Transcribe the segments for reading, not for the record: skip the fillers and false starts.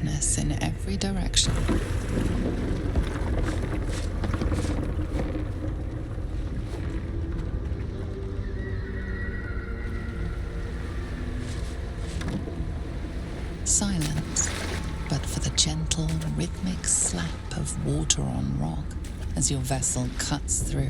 darkness in every direction. Silence, but for the gentle, rhythmic slap of water on rock as your vessel cuts through.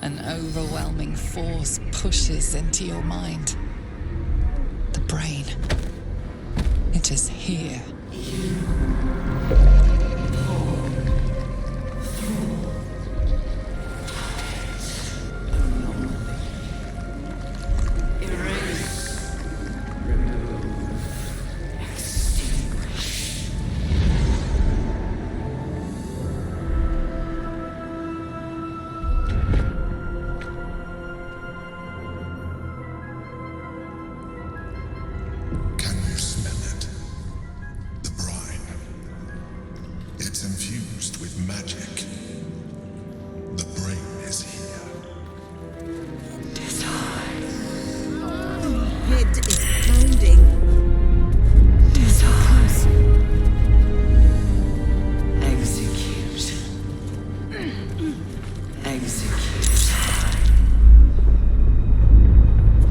An overwhelming force pushes into your mind. The brain. It is here. Infused with magic. The brain is here. Decide. The head is pounding. Decide. Execute. Execute.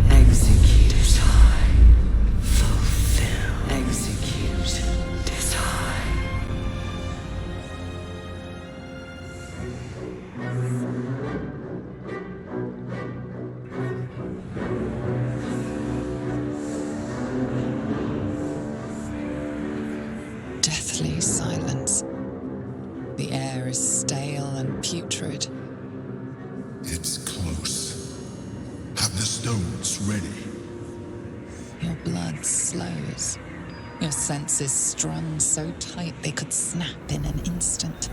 Execute. Decide. Fulfill. Execute. Decide. Deathly silence. The air is stale and putrid. It's close. Have the stones ready. Your blood slows. Your senses strung so tight they could snap in an instant.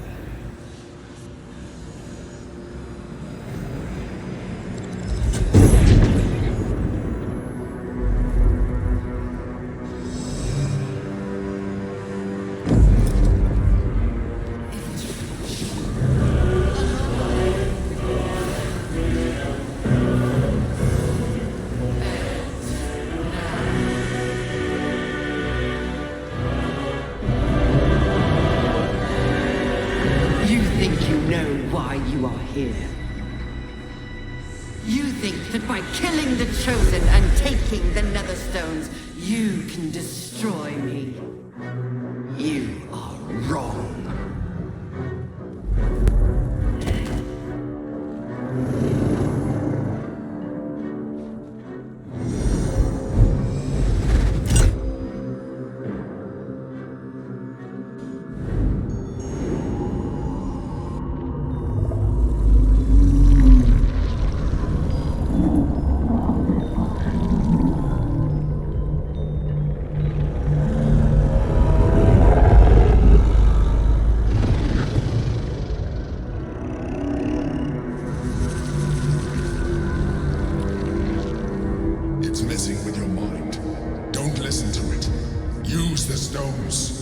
You are here. You think that by killing the Chosen and taking the Netherstones, you can destroy me. You are wrong. Use the stones.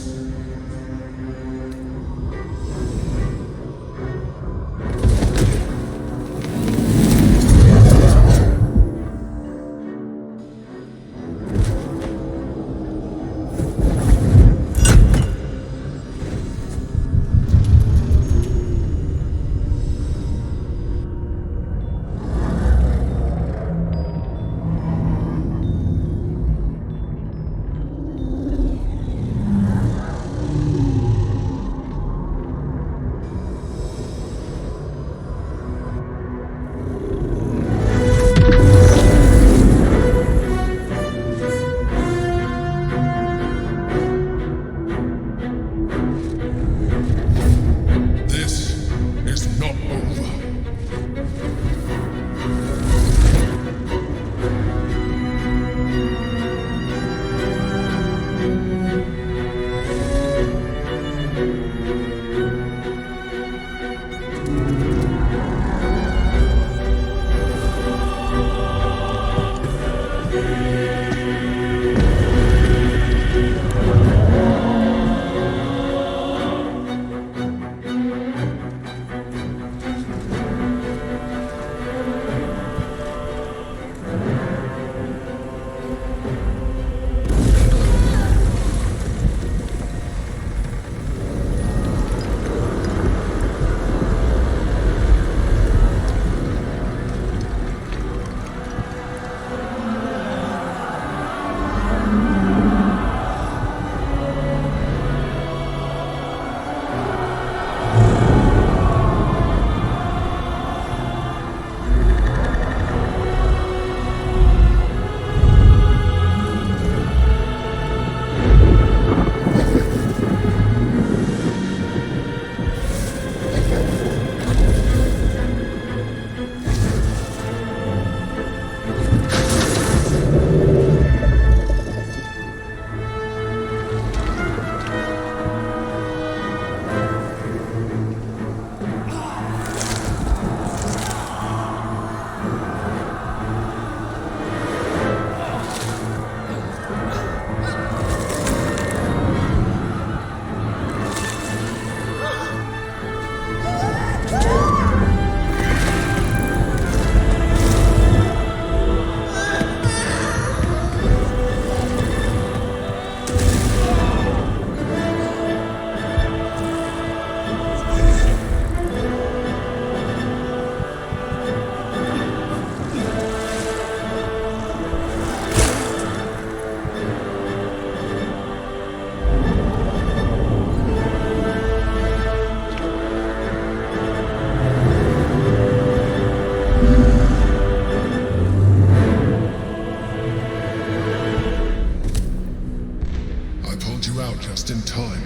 out just in time.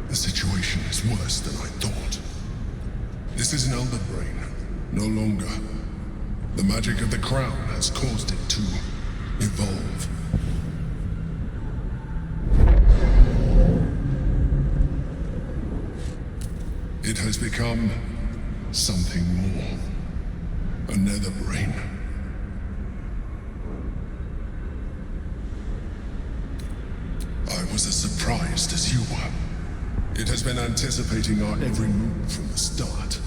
The situation is worse than I thought. This is an elder brain, no longer. The magic of the crown has caused it to evolve. It has become something more. A nether brain. I was as surprised as you were. It has been anticipating our every move from the start.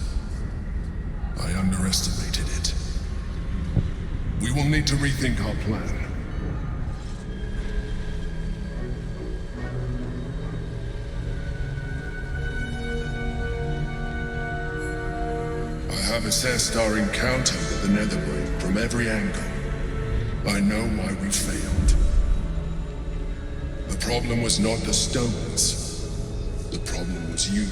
I underestimated it. We will need to rethink our plan. I have assessed our encounter with the Netherbrain from every angle. I know why we failed. The problem was not the stones. The problem was you.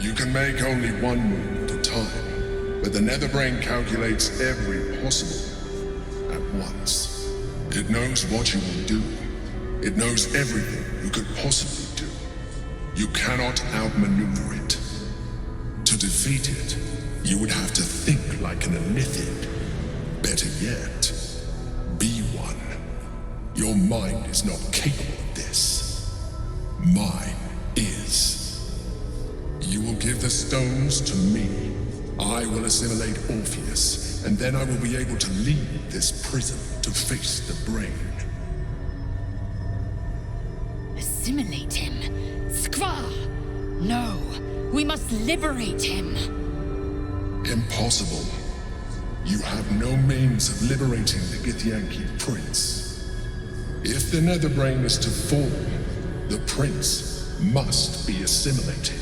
You can make only one move at a time, but the Netherbrain calculates every possible move at once. It knows what you will do. It knows everything you could possibly do. You cannot outmaneuver it. To defeat it, you would have to think like an Elithid. Better yet, be one. Your mind is not capable of this. Mine is. You will give the stones to me. I will assimilate Orpheus, and then I will be able to leave this prison to face the brain. Assimilate him? Skva! No, we must liberate him. Impossible. You have no means of liberating the Githyanki prince. If the Netherbrain is to fall, the prince must be assimilated.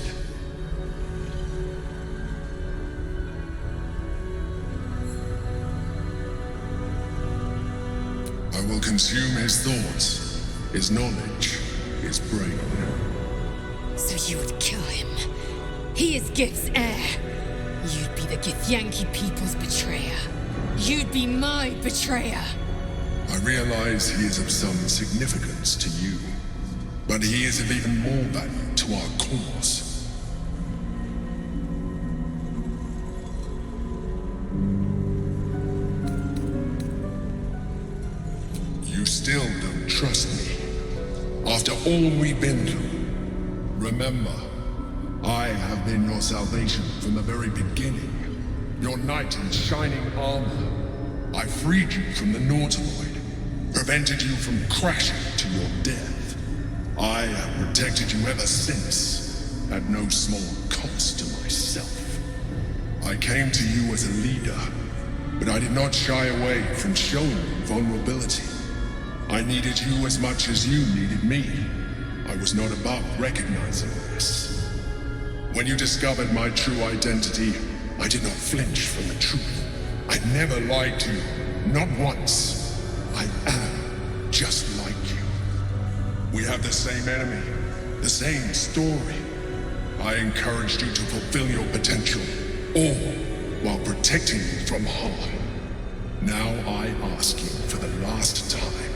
I will consume his thoughts, his knowledge, his brain. So you would kill him? He is Gith's heir. You'd be the Githyanki people's betrayer. You'd be my betrayer. I realize he is of some significance to you, but he is of even more value to our cause. You still don't trust me. After all we've been through, remember, I have been your salvation from the very beginning. Your knight in shining armor. I freed you from the Nautiloid, prevented you from crashing to your death. I have protected you ever since, at no small cost to myself. I came to you as a leader, but I did not shy away from showing vulnerability. I needed you as much as you needed me. I was not above recognizing this. When you discovered my true identity, I did not flinch from the truth. I never lied to you, not once. I am just like you. We have the same enemy, the same story. I encouraged you to fulfill your potential, all while protecting you from harm. Now I ask you for the last time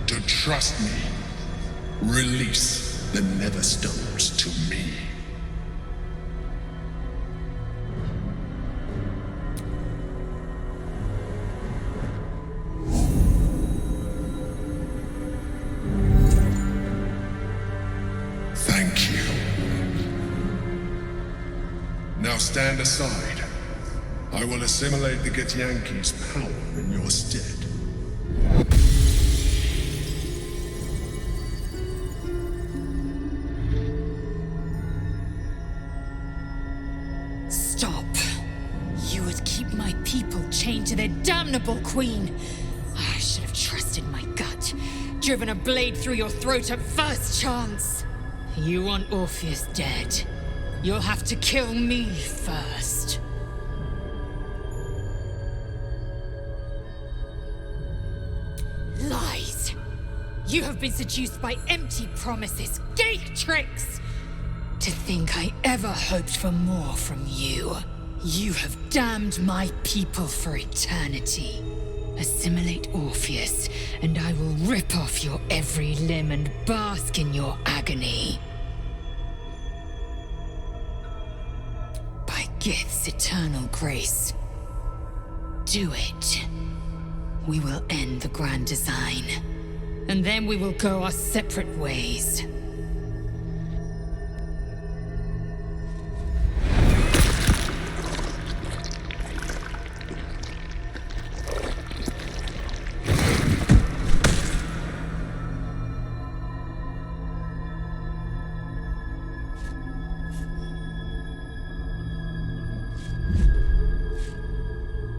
to trust me. Release the Netherstones to me. Thank you. Now stand aside. I will assimilate the Githyanki's power in your stead. Stop. You would keep my people chained to their damnable queen. I should have trusted my gut. Driven a blade through your throat at first chance. You want Orpheus dead. You'll have to kill me first. Lies! You have been seduced by empty promises, gate tricks! To think I ever hoped for more from you. You have damned my people for eternity. Assimilate Orpheus, and I will rip off your every limb and bask in your agony. By Gith's eternal grace, do it. We will end the grand design, and then we will go our separate ways.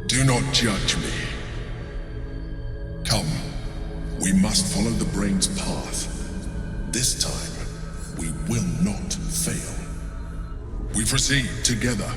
Do not judge me. Come, we must follow the brain's path. This time, we will not fail. We proceed together.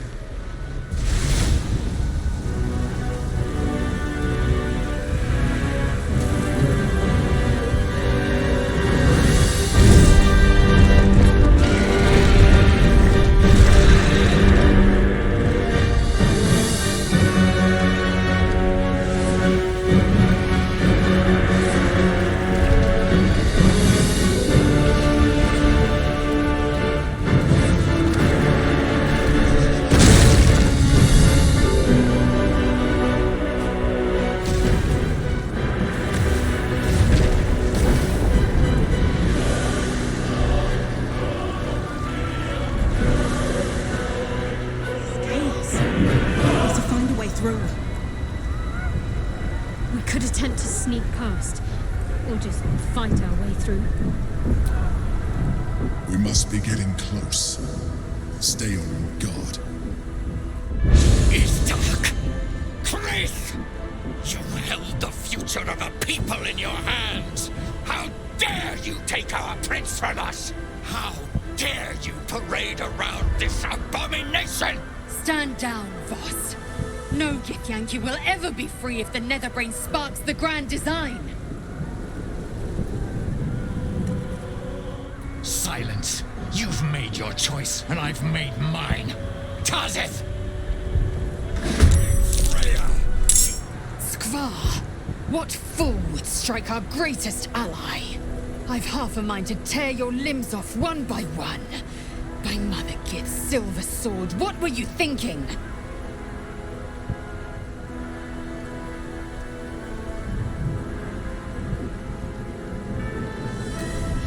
We could attempt to sneak past, or just fight our way through. We must be getting close. Stay on guard. Is dark. Chris! You held the future of a people in your hands! How dare you take our prince from us! How dare you parade around this abomination! Stand down, Voss. No Githyanki will ever be free if the Netherbrain sparks the grand design. Silence. You've made your choice, and I've made mine. Tarzeth! Freya! Skvar! What fool would strike our greatest ally? I've half a mind to tear your limbs off one by one. By Mother Gith's silver sword, what were you thinking?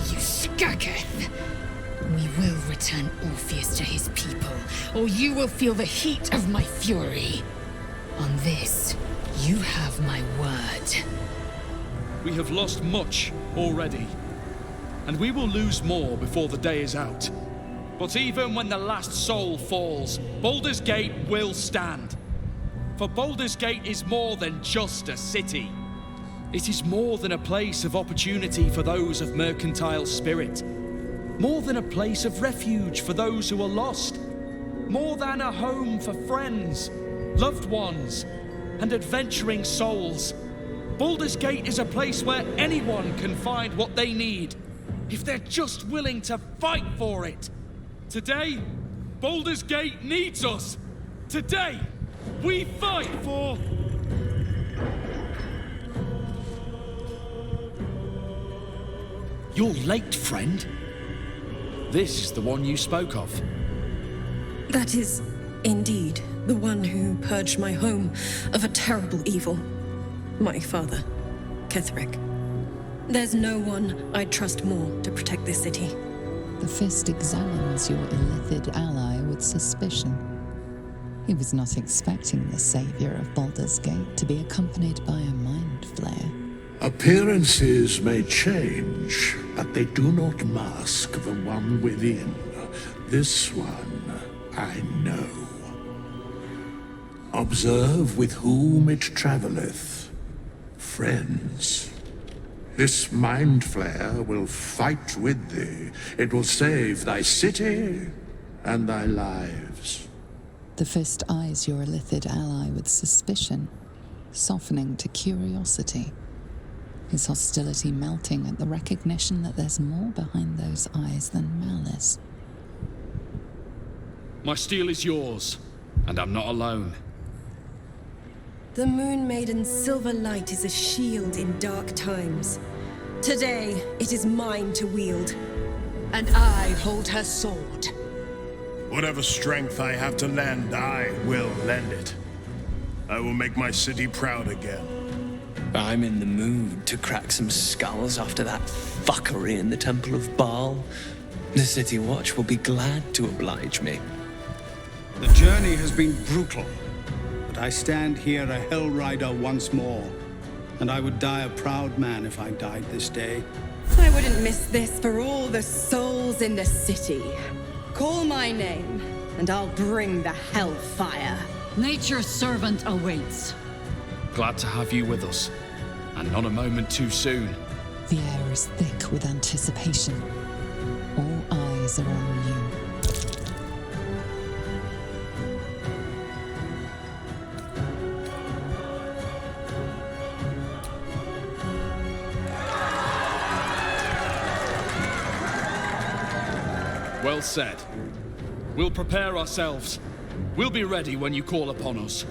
You Skageth! We will return Orpheus to his people, or you will feel the heat of my fury. On this, you have my word. We have lost much already, and we will lose more before the day is out. But even when the last soul falls, Baldur's Gate will stand. For Baldur's Gate is more than just a city. It is more than a place of opportunity for those of mercantile spirit. More than a place of refuge for those who are lost. More than a home for friends, loved ones, and adventuring souls. Baldur's Gate is a place where anyone can find what they need, if they're just willing to fight for it. Today, Baldur's Gate needs us. Today, we fight for... You're late, friend. This is the one you spoke of. That is, indeed, the one who purged my home of a terrible evil. My father, Ketheric. There's no one I'd trust more to protect this city. The Fist examines your illithid ally with suspicion. He was not expecting the savior of Baldur's Gate to be accompanied by a mind flayer. Appearances may change, but they do not mask the one within. This one, I know. Observe with whom it travelleth. Friends. This mind flare will fight with thee. It will save thy city and thy lives. The Fist eyes your illithid ally with suspicion, softening to curiosity. His hostility melting at the recognition that there's more behind those eyes than malice. My steel is yours, and I'm not alone. The Moon Maiden's silver light is a shield in dark times. Today, it is mine to wield. And I hold her sword. Whatever strength I have to lend, I will lend it. I will make my city proud again. I'm in the mood to crack some skulls after that fuckery in the Temple of Baal. The City Watch will be glad to oblige me. The journey has been brutal, but I stand here a Hell Rider once more, and I would die a proud man if I died this day. I wouldn't miss this for all the souls in the city. Call my name, and I'll bring the hellfire. Nature's servant awaits. Glad to have you with us, and not a moment too soon. The air is thick with anticipation. All eyes are on you. Well said. We'll prepare ourselves. We'll be ready when you call upon us.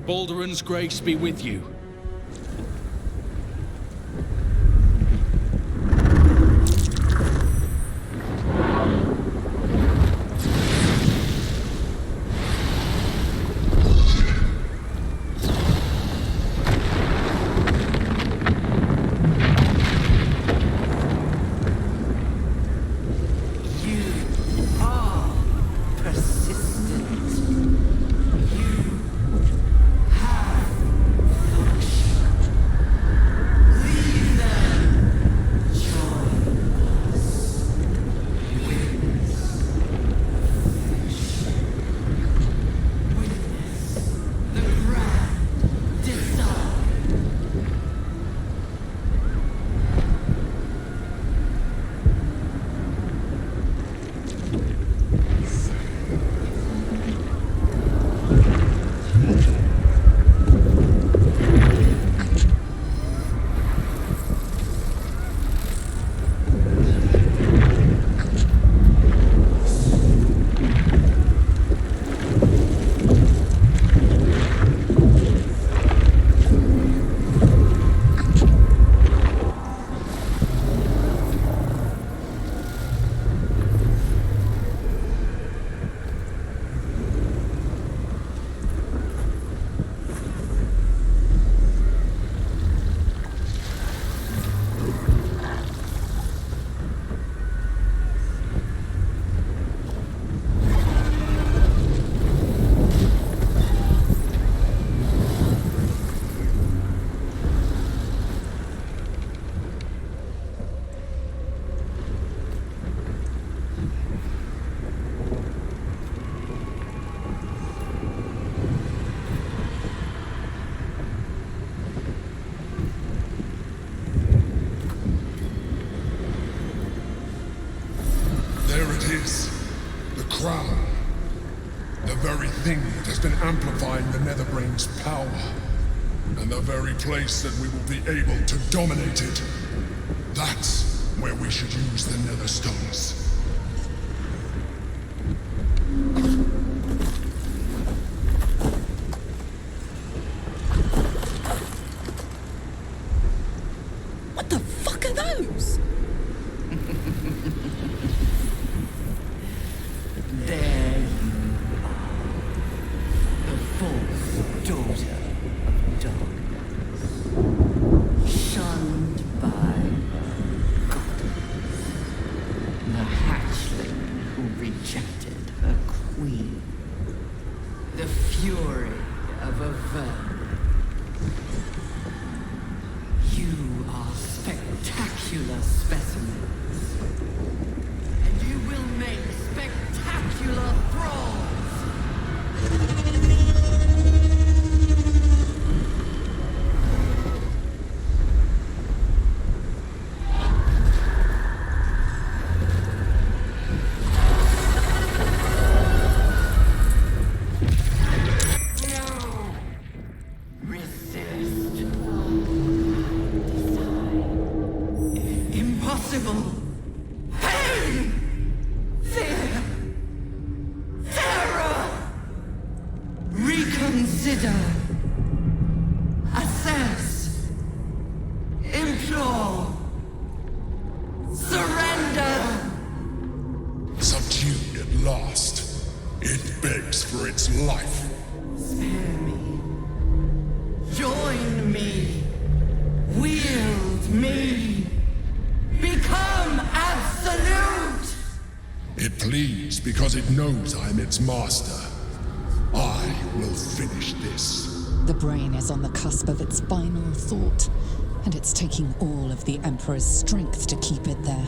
Baldur's grace be with you. crown. The very thing that has been amplifying the Netherbrain's power. And the very place that we will be able to dominate it. That's where we should use the Netherstones. What the fuck are those? There you are. The false daughter of darkness. Shunned by goddess. The hatchling who rejected her queen. The fury of a vermin. You are spectacular specimens. And you will make spectacular thralls! No! Resist. Impossible! Pain! Fear! Terror! Reconsider! It begs for its life. Spare me. Join me. Wield me. Become absolute! It pleads because it knows I'm its master. I will finish this. The brain is on the cusp of its final thought, and it's taking all of the Emperor's strength to keep it there.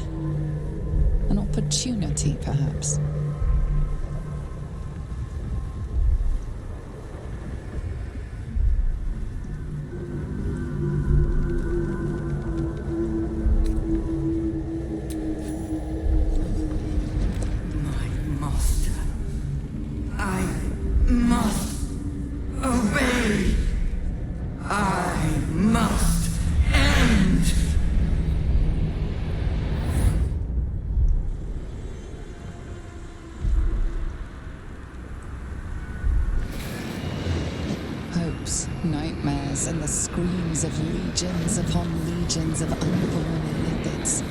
An opportunity, perhaps. Nightmares and the screams of legions upon legions of unborn lithids.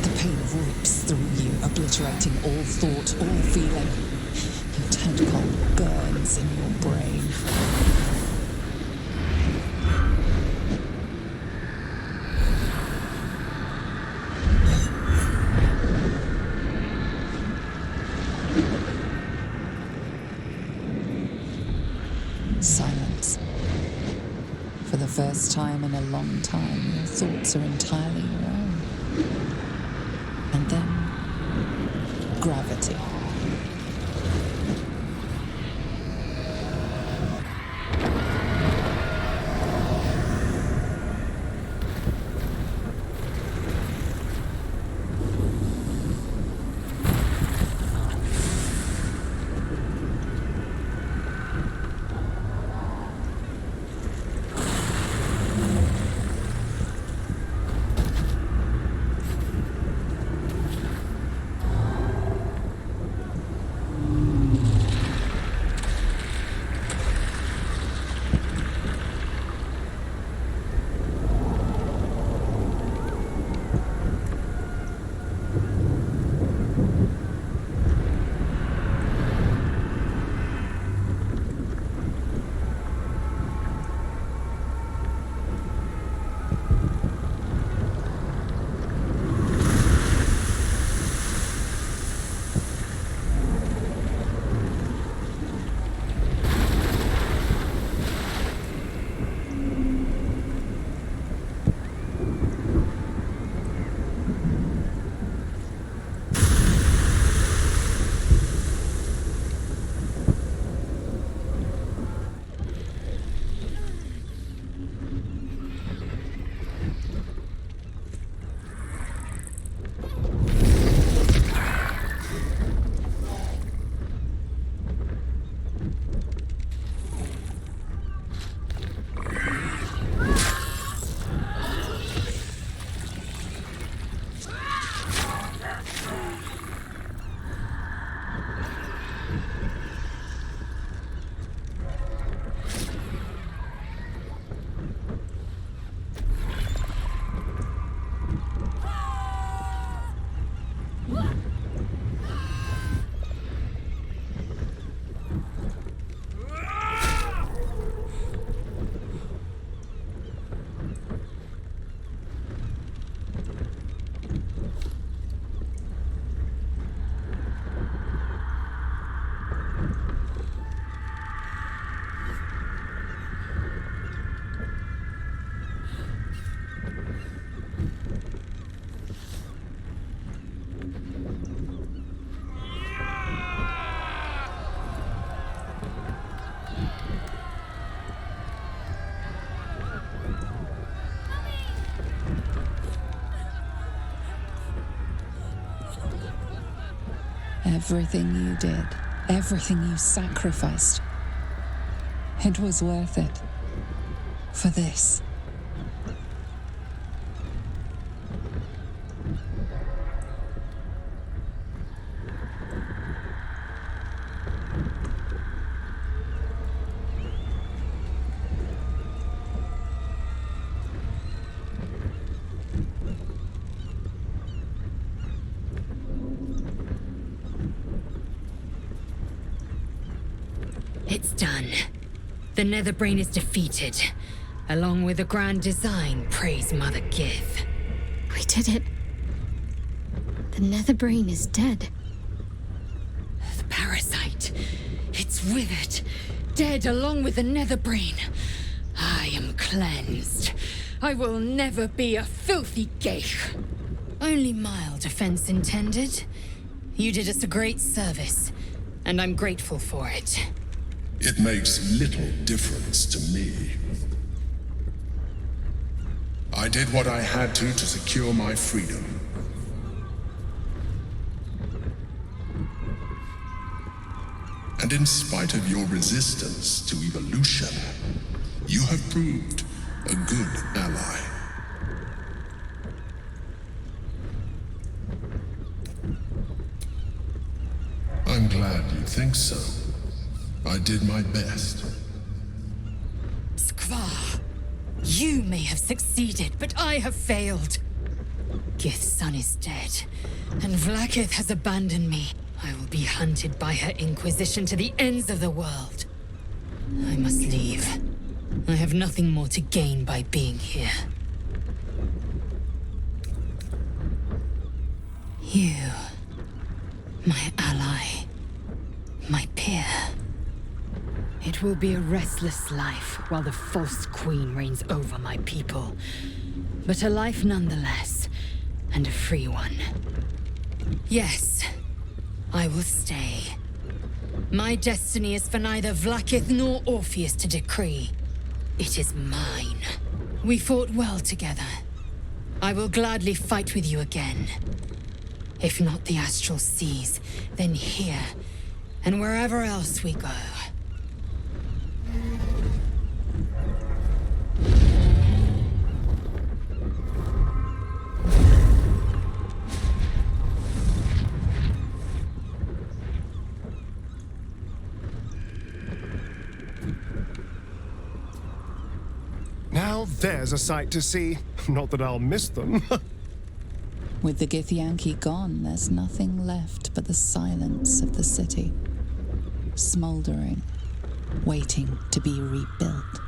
The pain rips through you, obliterating all thought, all feeling. Your tadpole burns in your brain. Silence. For the first time in a long time, your thoughts are entirely your own. And then, gravity. Everything you did, everything you sacrificed, it was worth it. For this. It's done. The Netherbrain is defeated, along with the grand design, praise Mother Gith. We did it. The Netherbrain is dead. The parasite. It's withered. Dead along with the Netherbrain. I am cleansed. I will never be a filthy geich. Only mild offense intended. You did us a great service, and I'm grateful for it. It makes little difference to me. I did what I had to secure my freedom. And in spite of your resistance to evolution, you have proved a good ally. I'm glad you think so. I did my best. Skvar, you may have succeeded, but I have failed. Gith's son is dead, and Vlaakith has abandoned me. I will be hunted by her Inquisition to the ends of the world. I must leave. I have nothing more to gain by being here. You, my ally, my peer. It will be a restless life while the false queen reigns over my people. But a life nonetheless, and a free one. Yes, I will stay. My destiny is for neither Vlaakith nor Orpheus to decree. It is mine. We fought well together. I will gladly fight with you again. If not the astral seas, then here, and wherever else we go. Now there's a sight to see. Not that I'll miss them. With the Githyanki gone, there's nothing left but the silence of the city, smoldering, waiting to be rebuilt.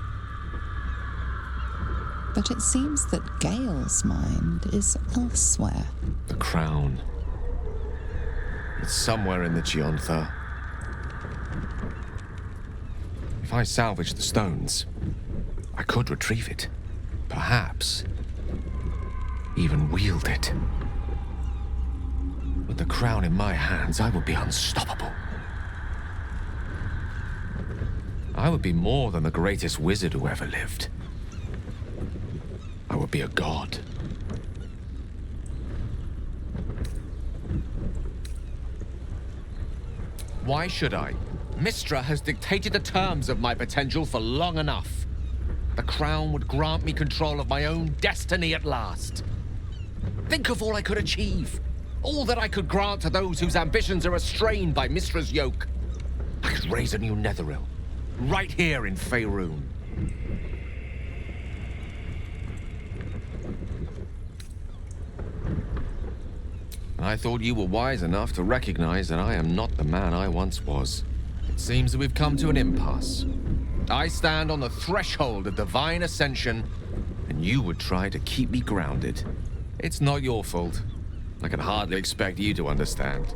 But it seems that Gale's mind is elsewhere. The crown. It's somewhere in the Giontha. If I salvage the stones, I could retrieve it. Perhaps even wield it. With the crown in my hands, I would be unstoppable. I would be more than the greatest wizard who ever lived. I would be a god. Why should I? Mystra has dictated the terms of my potential for long enough. The crown would grant me control of my own destiny at last. Think of all I could achieve. All that I could grant to those whose ambitions are restrained by Mystra's yoke. I could raise a new Netheril, right here in Faerun. I thought you were wise enough to recognize that I am not the man I once was. It seems that we've come to an impasse. I stand on the threshold of divine ascension, and you would try to keep me grounded. It's not your fault. I can hardly expect you to understand.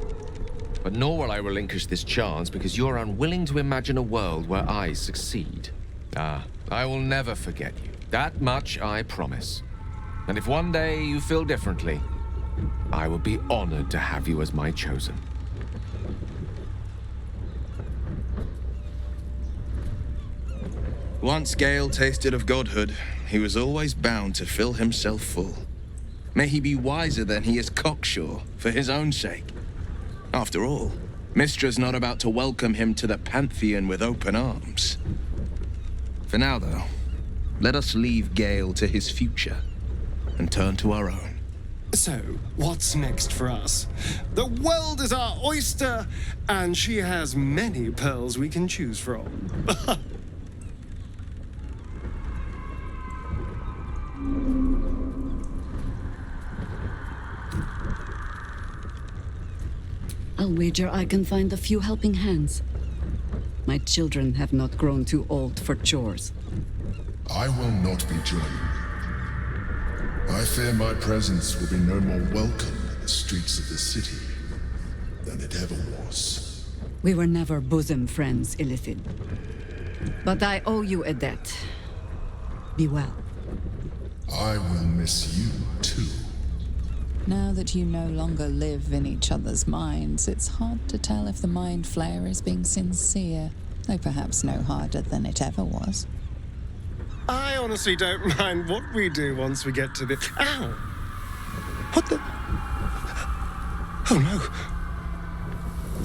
But nor will I relinquish this chance because you're unwilling to imagine a world where I succeed. I will never forget you. That much I promise. And if one day you feel differently, I would be honored to have you as my chosen. Once Gale tasted of godhood, he was always bound to fill himself full. May he be wiser than he is cocksure, for his own sake. After all, Mystra's not about to welcome him to the Pantheon with open arms. For now, though, let us leave Gale to his future and turn to our own. So, what's next for us? The world is our oyster, and she has many pearls we can choose from. I'll wager I can find a few helping hands. My My children have not grown too old for chores. I will not be joining. I fear my presence will be no more welcome in the streets of the city than it ever was. We were never bosom friends, Illithid. But I owe you a debt. Be well. I will miss you, too. Now that you no longer live in each other's minds, it's hard to tell if the Mind Flayer is being sincere, though perhaps no harder than it ever was. I honestly don't mind what we do once we get to the... Ow! What the... Oh, no.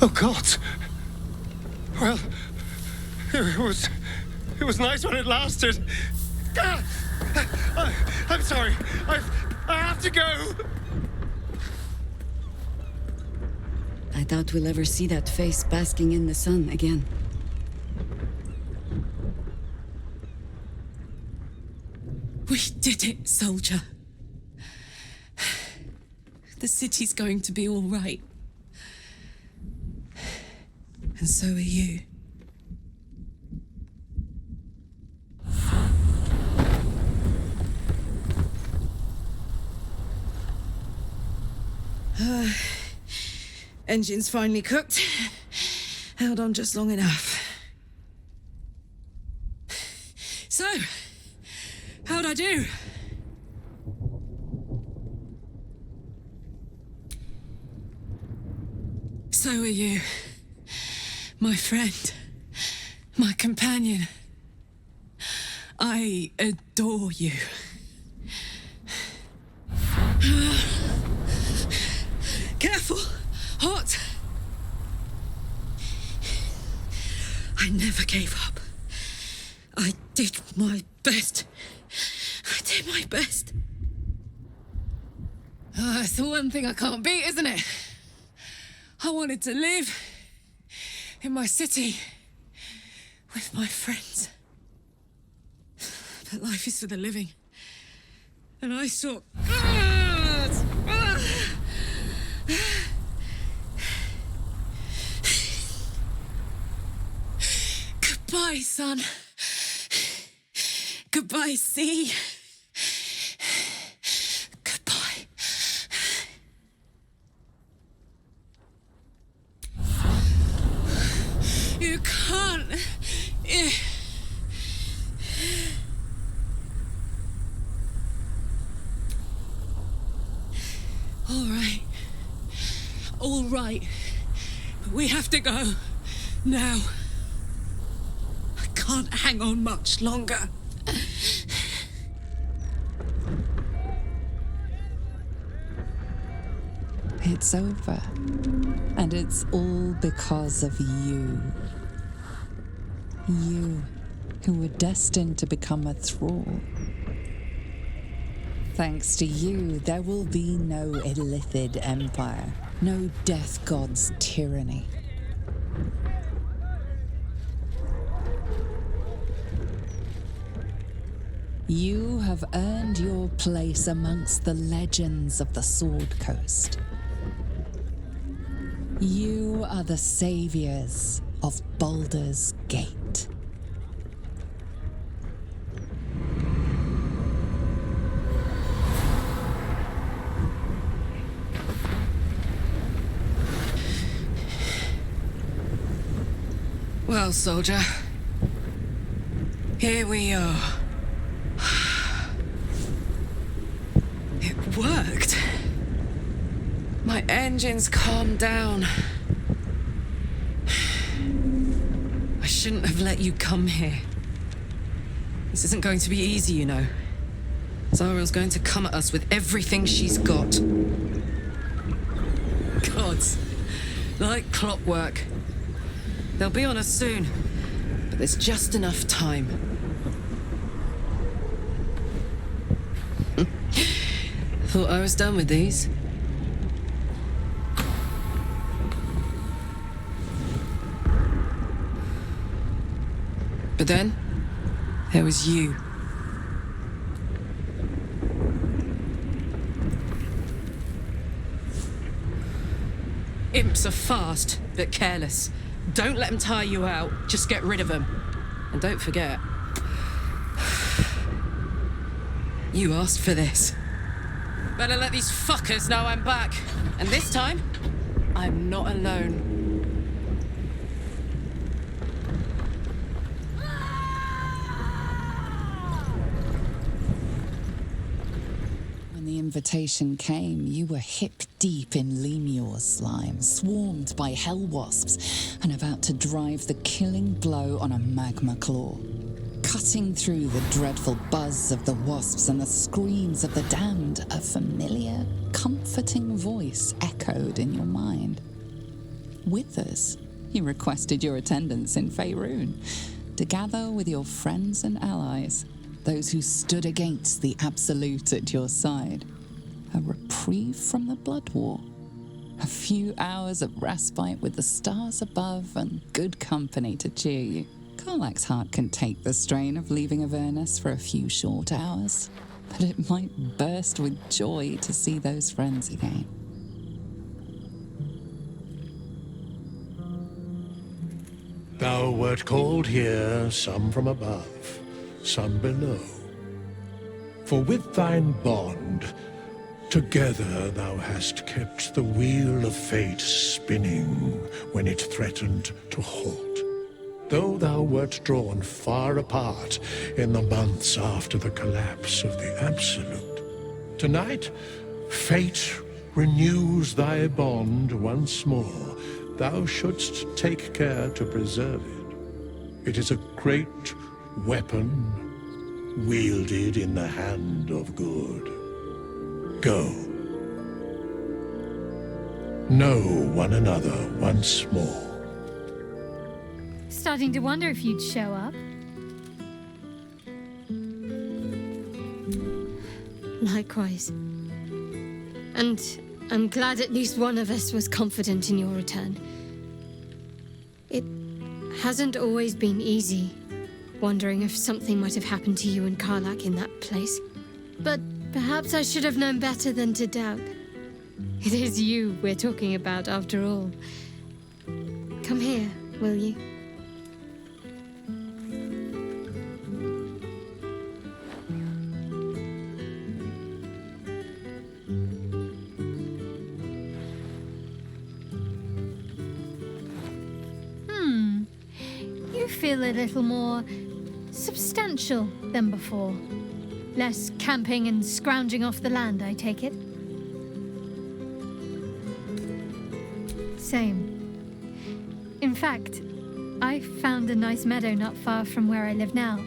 Oh, God. Well, it was nice when it lasted. I'm sorry. I have to go. I doubt we'll ever see that face basking in the sun again. We did it, soldier. The city's going to be all right. And so are you. Engine's finally cooked. Held on just long enough. So, how'd I do? So are you. My friend. My companion. I adore you. Careful! Hot! I never gave up. I did my best. I did my best. It's the one thing I can't beat, isn't it? I wanted to live in my city with my friends. But life is for the living. And I saw... Goodbye, sun. Goodbye, sea. Goodbye. You can't... All right. All right. But we have to go. Now. I can't hang on much longer. It's over. And it's all because of you. You, who were destined to become a thrall. Thanks to you, there will be no Illithid Empire, no Death God's tyranny. You have earned your place amongst the legends of the Sword Coast. You are the saviors of Baldur's Gate. Well, soldier, here we are. It worked. My engines calmed down. I shouldn't have let you come here. This isn't going to be easy, you know. Zariel's going to come at us with everything she's got. Gods, like clockwork. They'll be on us soon, but there's just enough time. Thought I was done with these. But then, there was you. Imps are fast, but careless. Don't let them tire you out. Just get rid of them. And don't forget, you asked for this. Better let these fuckers know I'm back. And this time, I'm not alone. When the invitation came, you were hip-deep in Lemur slime, swarmed by hell wasps, and about to drive the killing blow on a magma claw. Cutting through the dreadful buzz of the wasps and the screams of the damned, a familiar, comforting voice echoed in your mind. Withers, you requested your attendance in Faerun to gather with your friends and allies, those who stood against the Absolute at your side. A reprieve from the Blood War. A few hours of respite with the stars above and good company to cheer you. Karlach's heart can take the strain of leaving Avernus for a few short hours, but it might burst with joy to see those friends again. Thou wert called here, some from above, some below. For with thine bond, together thou hast kept the wheel of fate spinning when it threatened to halt. Though thou wert drawn far apart in the months after the collapse of the Absolute, tonight fate renews thy bond once more. Thou shouldst take care to preserve it. It is a great weapon wielded in the hand of good. Go. Know one another once more. Starting to wonder if you'd show up. Likewise. And I'm glad at least one of us was confident in your return. It hasn't always been easy, wondering if something might have happened to you and Karlach in that place. But perhaps I should have known better than to doubt. It is you we're talking about, after all. Come here, will you? Feel a little more substantial than before. Less camping and scrounging off the land, I take it? Same. In fact, I found a nice meadow not far from where I live now.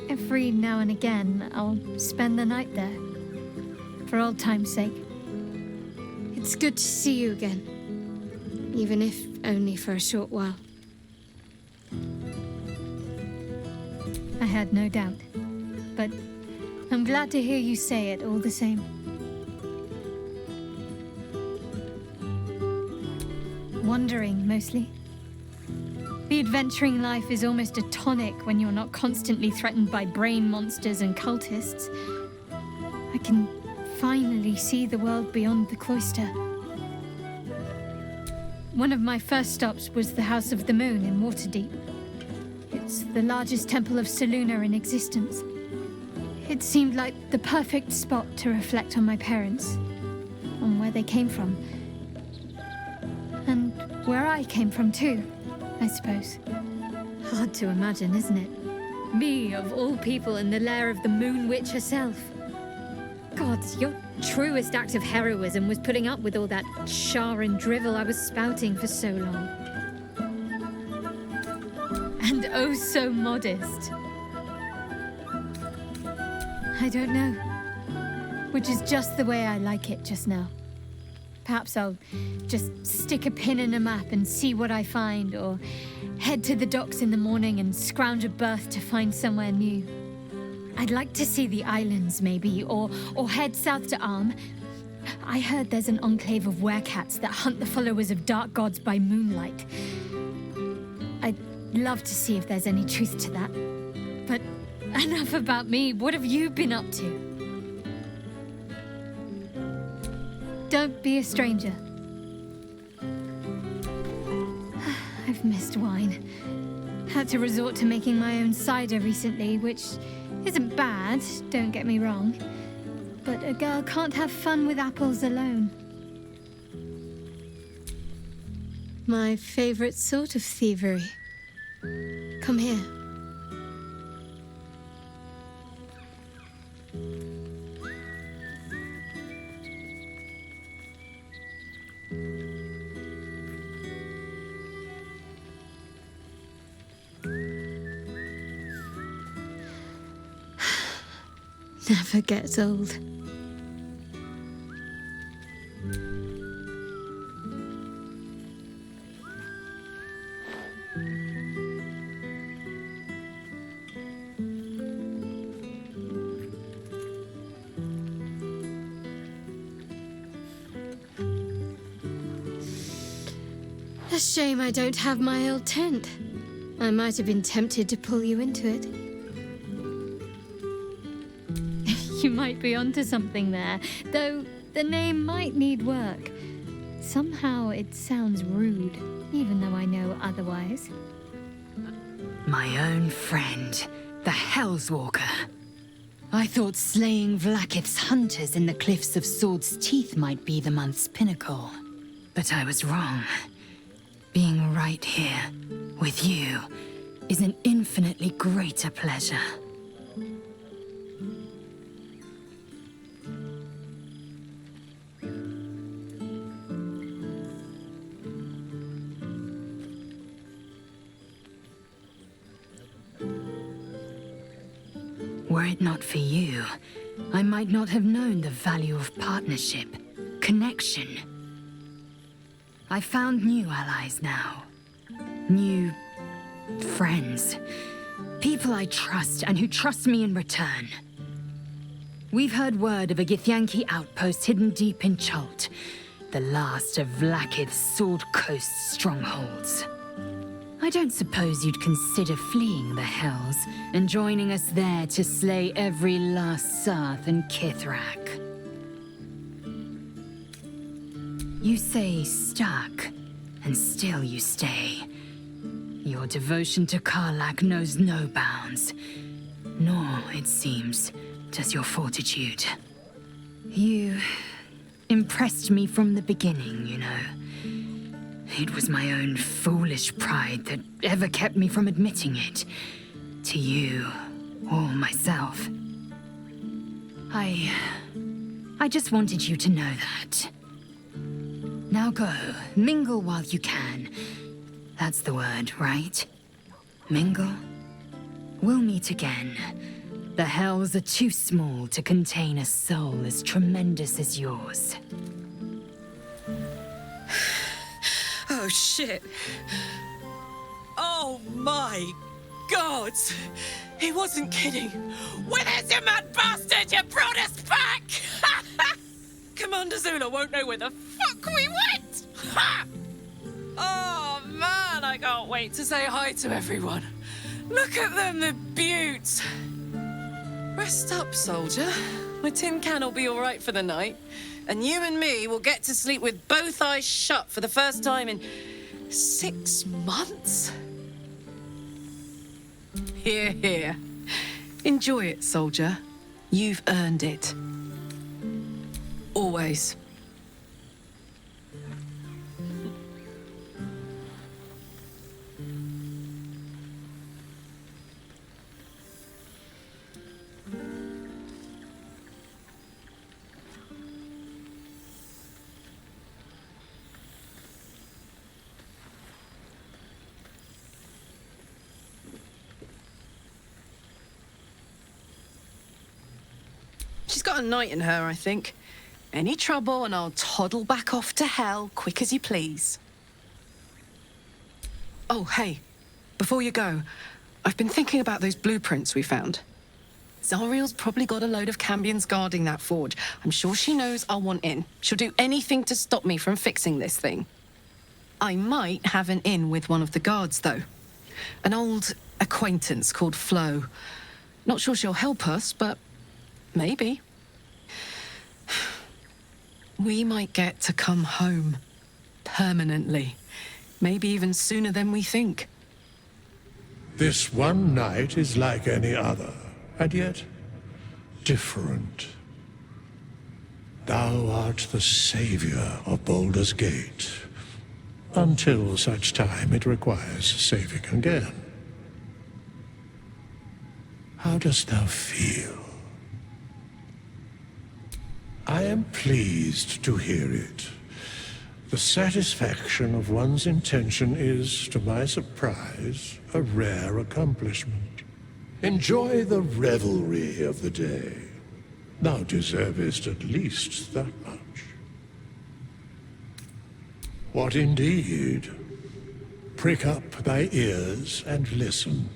Every now and again, I'll spend the night there. For old time's sake. It's good to see you again. Even if only for a short while. I had no doubt, but I'm glad to hear you say it all the same. Wandering, mostly. The adventuring life is almost a tonic when you're not constantly threatened by brain monsters and cultists. I can finally see the world beyond the cloister. One of my first stops was the House of the Moon in Waterdeep. It's the largest temple of Selûne in existence. It seemed like the perfect spot to reflect on my parents, on where they came from. And where I came from too, I suppose. Hard to imagine, isn't it? Me, of all people, in the lair of the Moon Witch herself. God, your truest act of heroism was putting up with all that char and drivel I was spouting for so long. And oh so modest. I don't know. Which is just the way I like it just now. Perhaps I'll just stick a pin in a map and see what I find, or head to the docks in the morning and scrounge a berth to find somewhere new. I'd like to see the islands, maybe, or head south to Arm. I heard there's an enclave of werecats that hunt the followers of dark gods by moonlight. I'd love to see if there's any truth to that. But enough about me. What have you been up to? Don't be a stranger. I've missed wine. Had to resort to making my own cider recently, which isn't bad, don't get me wrong. But a girl can't have fun with apples alone. My favorite sort of thievery. Come here. Never gets old. A shame I don't have my old tent. I might have been tempted to pull you into it. You might be onto something there, though the name might need work. Somehow it sounds rude, even though I know otherwise. My own friend, the Hellswalker. I thought slaying Vlaakith's hunters in the Cliffs of Swords' Teeth might be the month's pinnacle. But I was wrong. Being right here, with you, is an infinitely greater pleasure. Were it not for you, I might not have known the value of partnership, connection. I found new allies now. New friends. People I trust and who trust me in return. We've heard word of a Githyanki outpost hidden deep in Chult, the last of Vlaakith's Sword Coast strongholds. I don't suppose you'd consider fleeing the Hells and joining us there to slay every last Sarth and Kithrak. You say stuck, and still you stay. Your devotion to Karlach knows no bounds, nor, it seems, does your fortitude. You impressed me from the beginning, you know. It was my own foolish pride that ever kept me from admitting it. To you, or myself. I just wanted you to know that. Now go, mingle while you can. That's the word, right? Mingle? We'll meet again. The Hells are too small to contain a soul as tremendous as yours. Oh, shit. Oh, my God. He wasn't kidding. Where there's your mad bastard, you brought us back! Commander Zula won't know where the fuck we went! Ha! Oh, man, I can't wait to say hi to everyone. Look at them, the beauts. Rest up, soldier. My tin can will be all right for the night. And you and me will get to sleep with both eyes shut for the first time in 6 months. Here, here. Enjoy it, soldier. You've earned it. Always. She's got a night in her, I think. Any trouble and I'll toddle back off to hell quick as you please. Oh, hey, before you go, I've been thinking about those blueprints we found. Zariel's probably got a load of Cambions guarding that forge. I'm sure she knows I'll want in. She'll do anything to stop me from fixing this thing. I might have an in with one of the guards, though. An old acquaintance called Flo. Not sure she'll help us, but maybe. We might get to come home. Permanently. Maybe even sooner than we think. This one night is like any other, and yet different. Thou art the savior of Baldur's Gate, until such time it requires saving again. How dost thou feel? I am pleased to hear it. The satisfaction of one's intention is, to my surprise, a rare accomplishment. Enjoy the revelry of the day. Thou deservest at least that much. What indeed? Prick up thy ears and listen.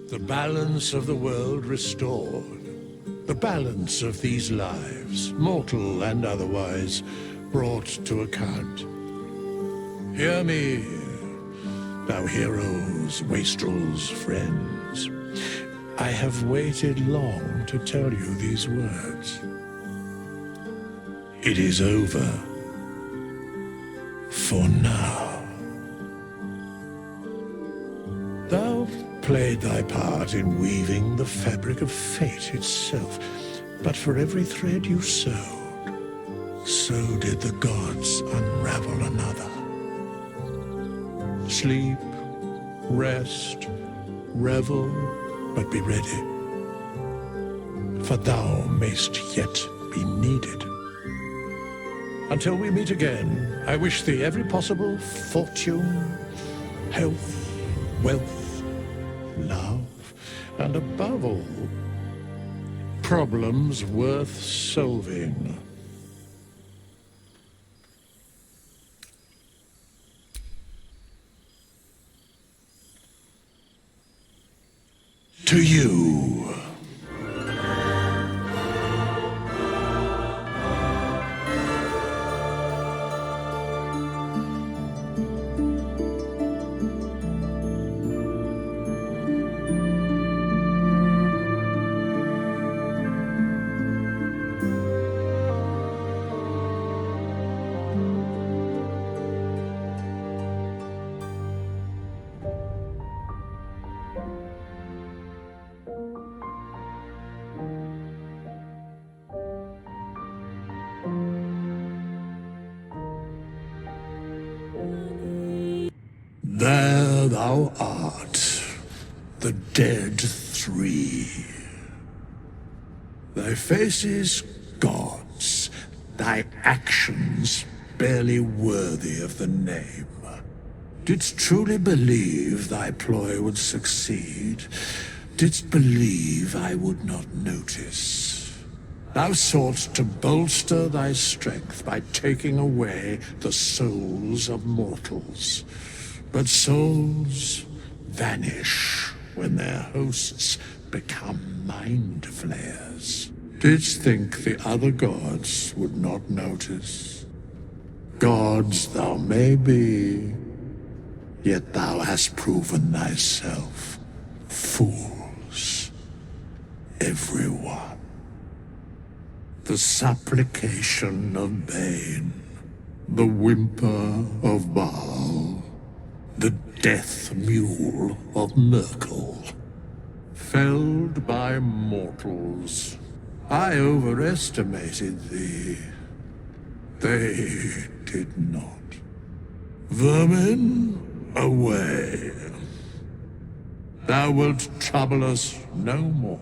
The balance of the world restored. The balance of these lives, mortal and otherwise, brought to account. Hear me, thou heroes, wastrels, friends. I have waited long to tell you these words. It is over. For now. Thou played thy part in weaving the fabric of fate itself, but for every thread you sewed, so did the gods unravel another. Sleep, rest, revel, but be ready, for thou mayst yet be needed. Until we meet again, I wish thee every possible fortune, health, wealth, love, and above all, problems worth solving. To you. There thou art, the dead three. Thy faces gods, thy actions barely worthy of the name. Didst truly believe thy ploy would succeed? Didst believe I would not notice? Thou soughtst to bolster thy strength by taking away the souls of mortals. But souls vanish when their hosts become mind flayers. Didst think the other gods would not notice? Gods thou may be, yet thou hast proven thyself fools, everyone. The supplication of Bane, the whimper of Baal, the death mule of Merkel. Felled by mortals, I overestimated thee. They did not. Vermin, away. Thou wilt trouble us no more.